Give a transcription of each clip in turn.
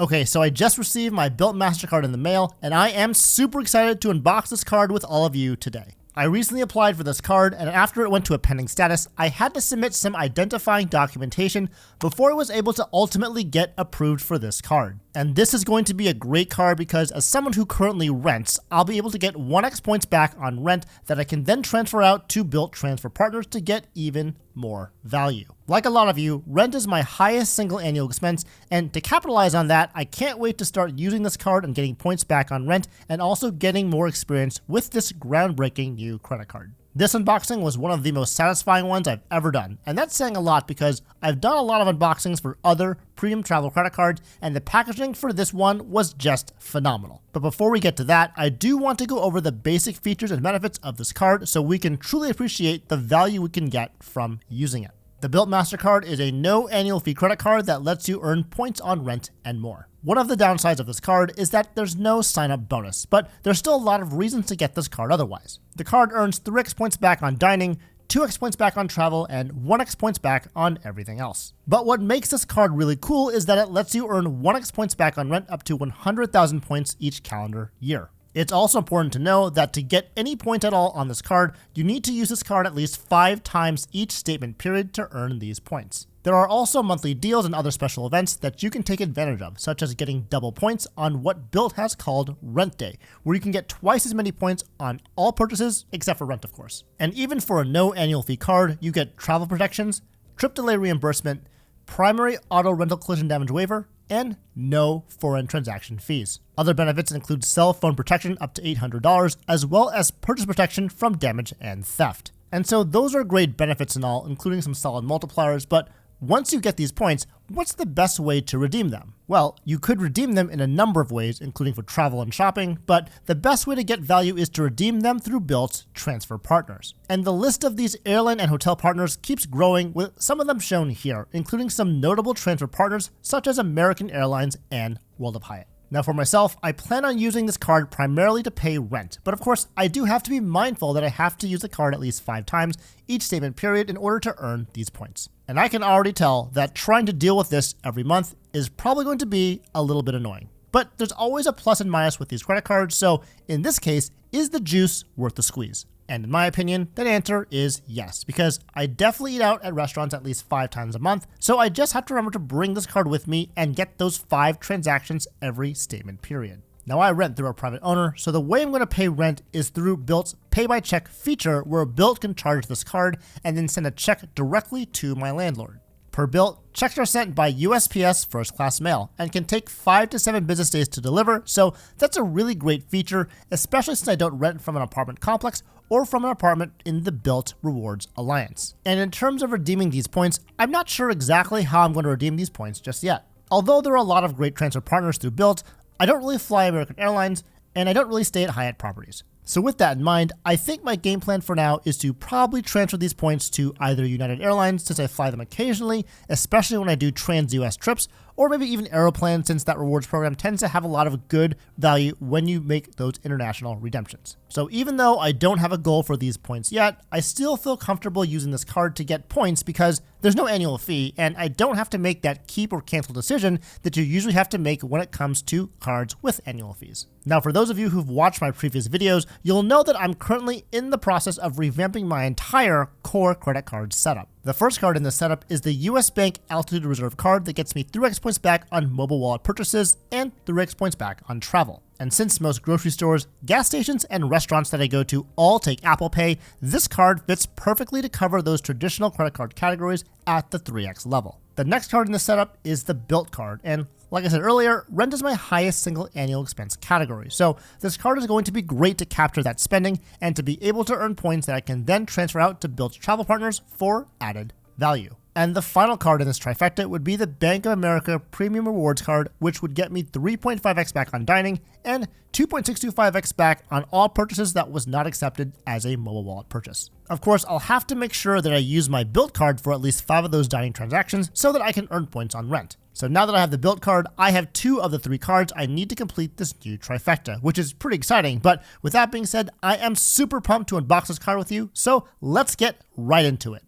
Okay, so I just received my Bilt Mastercard in the mail, and I am super excited to unbox this card with all of you today. I recently applied for this card, and after it went to a pending status, I had to submit some identifying documentation before I was able to ultimately get approved for this card. And this is going to be a great card because as someone who currently rents, I'll be able to get 1x points back on rent that I can then transfer out to Bilt Transfer Partners to get even more value. Like a lot of you, rent is my highest single annual expense, and to capitalize on that, I can't wait to start using this card and getting points back on rent and also getting more experience with this groundbreaking new credit card. This unboxing was one of the most satisfying ones I've ever done, and that's saying a lot because I've done a lot of unboxings for other premium travel credit cards, and the packaging for this one was just phenomenal. But before we get to that, I do want to go over the basic features and benefits of this card so we can truly appreciate the value we can get from using it. The Bilt Mastercard is a no annual fee credit card that lets you earn points on rent and more. One of the downsides of this card is that there's no sign-up bonus, but there's still a lot of reasons to get this card otherwise. The card earns 3x points back on dining, 2x points back on travel, and 1x points back on everything else. But what makes this card really cool is that it lets you earn 1x points back on rent up to 100,000 points each calendar year. It's also important to know that to get any point at all on this card, you need to use this card at least 5 times each statement period to earn these points. There are also monthly deals and other special events that you can take advantage of, such as getting double points on what Bilt has called Rent Day, where you can get twice as many points on all purchases, except for rent of course. And even for a no annual fee card, you get travel protections, trip delay reimbursement, primary auto rental collision damage waiver, and no foreign transaction fees. Other benefits include cell phone protection up to $800, as well as purchase protection from damage and theft. And so those are great benefits and all, including some solid multipliers, but once you get these points, what's the best way to redeem them? Well, you could redeem them in a number of ways, including for travel and shopping, but the best way to get value is to redeem them through Bilt's transfer partners. And the list of these airline and hotel partners keeps growing, with some of them shown here, including some notable transfer partners such as American Airlines and World of Hyatt. Now for myself, I plan on using this card primarily to pay rent, but of course I do have to be mindful that I have to use the card at least 5 times each statement period in order to earn these points. And I can already tell that trying to deal with this every month is probably going to be a little bit annoying. But there's always a plus and minus with these credit cards, so in this case, is the juice worth the squeeze? And in my opinion, that answer is yes, because I definitely eat out at restaurants at least 5 times a month, so I just have to remember to bring this card with me and get those 5 transactions every statement period. Now I rent through a private owner, so the way I'm going to pay rent is through Bilt's pay by check feature, where Bilt can charge this card and then send a check directly to my landlord. Per Bilt, checks are sent by USPS first class mail and can take 5 to 7 business days to deliver, so that's a really great feature, especially since I don't rent from an apartment complex or from an apartment in the Bilt Rewards Alliance. And in terms of redeeming these points, I'm not sure exactly how I'm going to redeem these points just yet. Although there are a lot of great transfer partners through Bilt, I don't really fly American Airlines, and I don't really stay at Hyatt properties. So with that in mind, I think my game plan for now is to probably transfer these points to either United Airlines, since I fly them occasionally, especially when I do trans-US trips, or maybe even Aeroplan, since that rewards program tends to have a lot of good value when you make those international redemptions. So even though I don't have a goal for these points yet, I still feel comfortable using this card to get points because there's no annual fee, and I don't have to make that keep or cancel decision that you usually have to make when it comes to cards with annual fees. Now, for those of you who've watched my previous videos, you'll know that I'm currently in the process of revamping my entire core credit card setup. The first card in the setup is the US Bank Altitude Reserve card that gets me 3x points back on mobile wallet purchases and 3x points back on travel. And since most grocery stores, gas stations, and restaurants that I go to all take Apple Pay, this card fits perfectly to cover those traditional credit card categories at the 3x level. The next card in the setup is the Bilt card, and like I said earlier, rent is my highest single annual expense category, so this card is going to be great to capture that spending and to be able to earn points that I can then transfer out to Bilt's travel partners for added value. And the final card in this trifecta would be the Bank of America Premium Rewards card, which would get me 3.5x back on dining and 2.625x back on all purchases that was not accepted as a mobile wallet purchase. Of course, I'll have to make sure that I use my Bilt card for at least 5 of those dining transactions so that I can earn points on rent. So now that I have the Bilt card, I have 2 of the 3 cards I need to complete this new trifecta, which is pretty exciting. But with that being said, I am super pumped to unbox this card with you, so let's get right into it.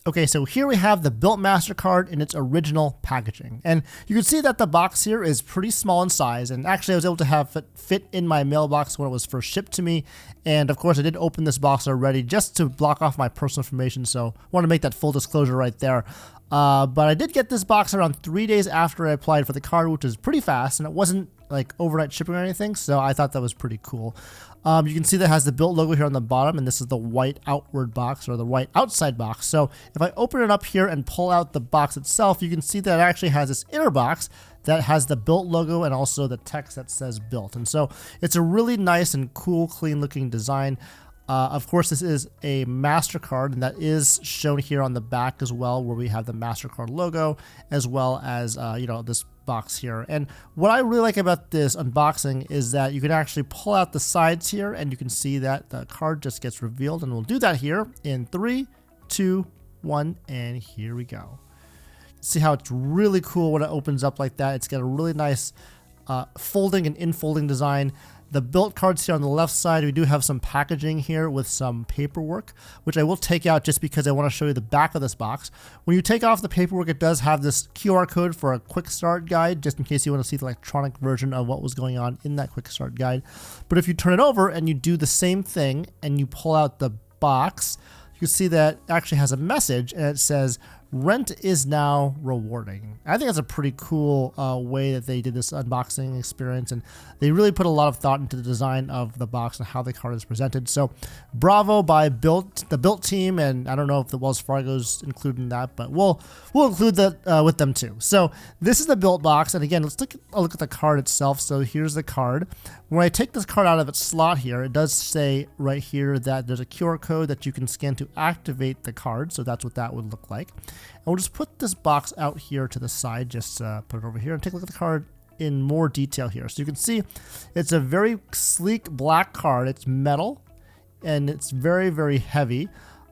Okay, so here we have the Bilt Mastercard in its original packaging. And you can see that the box here is pretty small in size. And actually, I was able to have it fit in my mailbox when it was first shipped to me. And of course, I did open this box already just to block off my personal information. So I want to make that full disclosure right there. But I did get this box around 3 days after I applied for the card, which is pretty fast. And it wasn't like overnight shipping or anything. So I thought that was pretty cool. You can see that it has the Bilt logo here on the bottom, and this is the white outward box or the white outside box. So if I open it up here and pull out the box itself, you can see that it actually has this inner box that has the Bilt logo and also the text that says Bilt. And so it's a really nice and cool, clean looking design. Of course, this is a MasterCard, and that is shown here on the back as well, where we have the MasterCard logo, as well as, this box here. And what I really like about this unboxing is that you can actually pull out the sides here, and you can see that the card just gets revealed. And we'll do that here in 3, 2, 1, and here we go. See how it's really cool when it opens up like that. It's got a really nice folding and infolding design. The Bilt cards here on the left side, we do have some packaging here with some paperwork, which I will take out just because I want to show you the back of this box. When you take off the paperwork, it does have this QR code for a quick start guide, just in case you want to see the electronic version of what was going on in that quick start guide. But if you turn it over and you do the same thing and you pull out the box, you can see that it actually has a message, and it says, "Rent is now rewarding." I think that's a pretty cool way that they did this unboxing experience, and they really put a lot of thought into the design of the box and how the card is presented. So bravo by Bilt, the Bilt team, and I don't know if the Wells Fargo's included in that, but we'll include that with them too. So this is the Bilt box, and again, let's take a look at the card itself. So here's the card. When I take this card out of its slot here, it does say right here that there's a QR code that you can scan to activate the card, so that's what that would look like. And we'll just put this box out here to the side, just put it over here and take a look at the card in more detail here. So you can see it's a very sleek black card. It's metal and it's very, very heavy.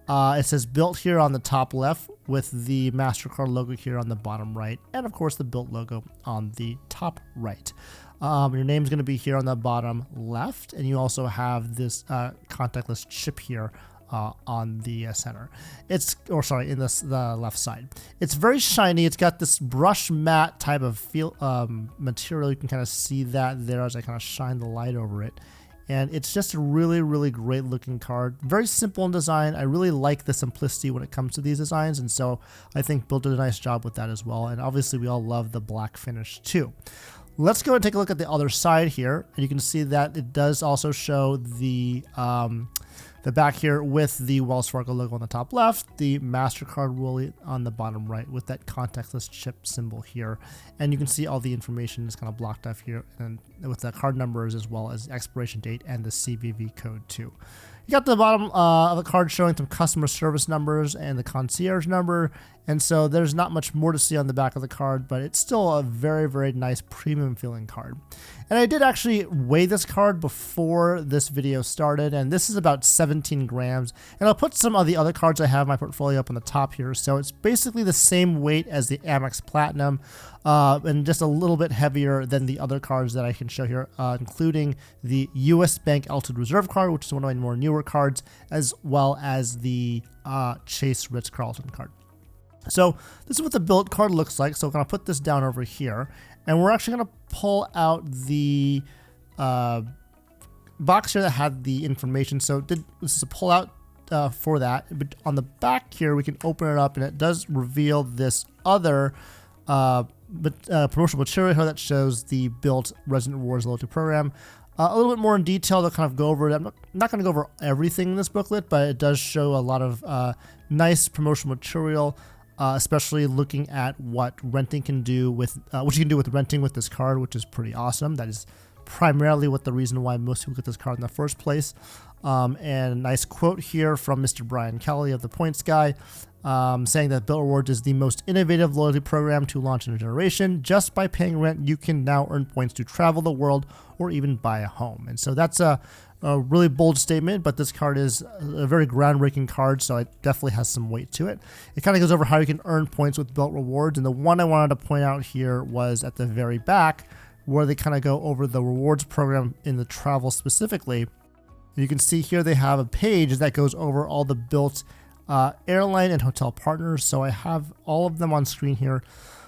It says Bilt here on the top left with the MasterCard logo here on the bottom right, and of course the Bilt logo on the top right. Your name's going to be here on the bottom left, and you also have this contactless chip here on the center. In the left side. It's very shiny. It's got this brush matte type of feel material. You can kind of see that there as I kind of shine the light over it. And it's just a really, really great looking card. Very simple in design. I really like the simplicity when it comes to these designs, and so I think Bilt did a nice job with that as well. And obviously we all love the black finish too. Let's go and take a look at the other side here, and you can see that it does also show the back here with the Wells Fargo logo on the top left, the MasterCard roll on the bottom right with that contactless chip symbol here. And you can see all the information is kind of blocked off here, and with the card numbers as well as the expiration date and the CVV code too. You got the bottom of the card showing some customer service numbers and the concierge number. And so there's not much more to see on the back of the card, but it's still a very, very nice premium feeling card. And I did actually weigh this card before this video started, and this is about 17 grams. And I'll put some of the other cards I have in my portfolio up on the top here. So it's basically the same weight as the Amex Platinum, and just a little bit heavier than the other cards that I can show here, including the US Bank Altitude Reserve card, which is one of my more newer cards, as well as the Chase Ritz-Carlton card. So this is what the Bilt card looks like. So I'm going to put this down over here, and we're actually going to pull out the box here that had the information. So this is a pull out for that. But on the back here, we can open it up, and it does reveal this other promotional material here that shows the Bilt Resident Rewards Loyalty Program. A little bit more in detail to kind of go over it. I'm not going to go over everything in this booklet, but it does show a lot of nice promotional material. Especially looking at what renting can do with, what you can do with renting with this card, which is pretty awesome. That is primarily the reason why most people get this card in the first place. And a nice quote here from Mr. Brian Kelly of the Points Guy, saying that Bilt Rewards is the most innovative loyalty program to launch in a generation. Just by paying rent, you can now earn points to travel the world or even buy a home. And so that's a really bold statement, but this card is a very groundbreaking card, so it definitely has some weight to it. It kind of goes over how you can earn points with Bilt Rewards, and the one I wanted to point out here was at the very back, where they kind of go over the rewards program in the travel specifically. And you can see here they have a page that goes over all the Bilt airline and hotel partners. So I have all of them on screen here,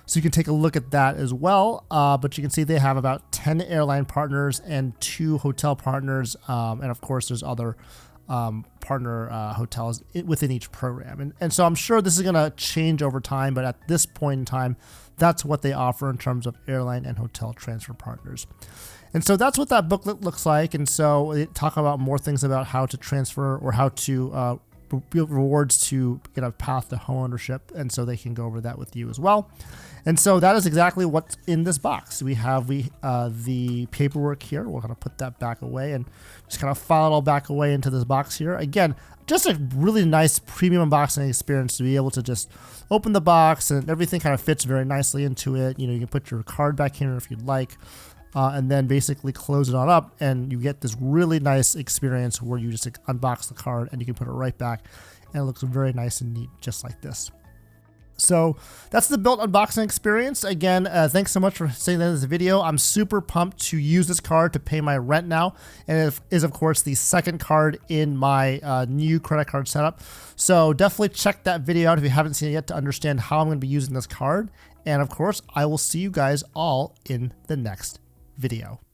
so you can take a look at that as well. But you can see they have about 10 airline partners and 2 hotel partners. And of course, there's other partner hotels within each program. And so I'm sure this is going to change over time, but at this point in time, that's what they offer in terms of airline and hotel transfer partners. And so that's what that booklet looks like. And so they talk about more things about how to transfer or how to rewards to get a path to home ownership, and so they can go over that with you as well. And so that is exactly what's in this box. We have the paperwork here. We're going to put that back away and just kind of file it all back away into this box here. Again, just a really nice premium unboxing experience to be able to just open the box and everything kind of fits very nicely into it. You know, you can put your card back here if you'd like. And then basically close it on up, and you get this really nice experience where you just unbox the card and you can put it right back, and it looks very nice and neat, just like this. So that's the Bilt unboxing experience. Again, thanks so much for seeing this video. I'm super pumped to use this card to pay my rent now, and it is of course the second card in my new credit card setup. So definitely check that video out if you haven't seen it yet to understand how I'm going to be using this card. And of course, I will see you guys all in the next video.